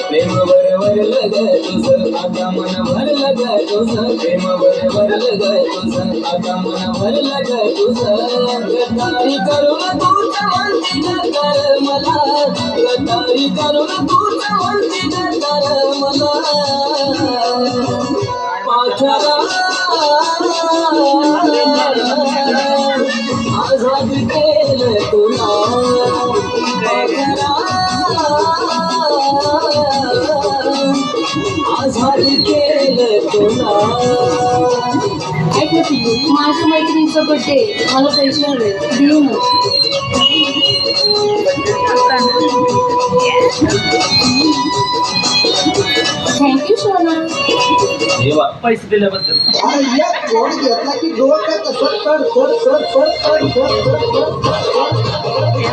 प्रेम वरवरलं ग तुझं आता मन भरलं ग तुझं प्रेम वरवरलं ग तुझं आता मन भरलं ग तुझं गद्दारी करून तूच म्हणती कर मला गद्दारी करून तूच म्हणती कर मला पाखरा आझाद केलं तुला पाखरा आझाद केलं तुला. ऐक ना पिल्लू, माझ्या मैत्रिणीचा बड्डे, मला पैसे हवे, देऊ ना. थँक्यू सोना. पैसे दिल्याबद्दल. फोन घेतला की जोर काय कसं कर कर कर कर कर कर कर कर.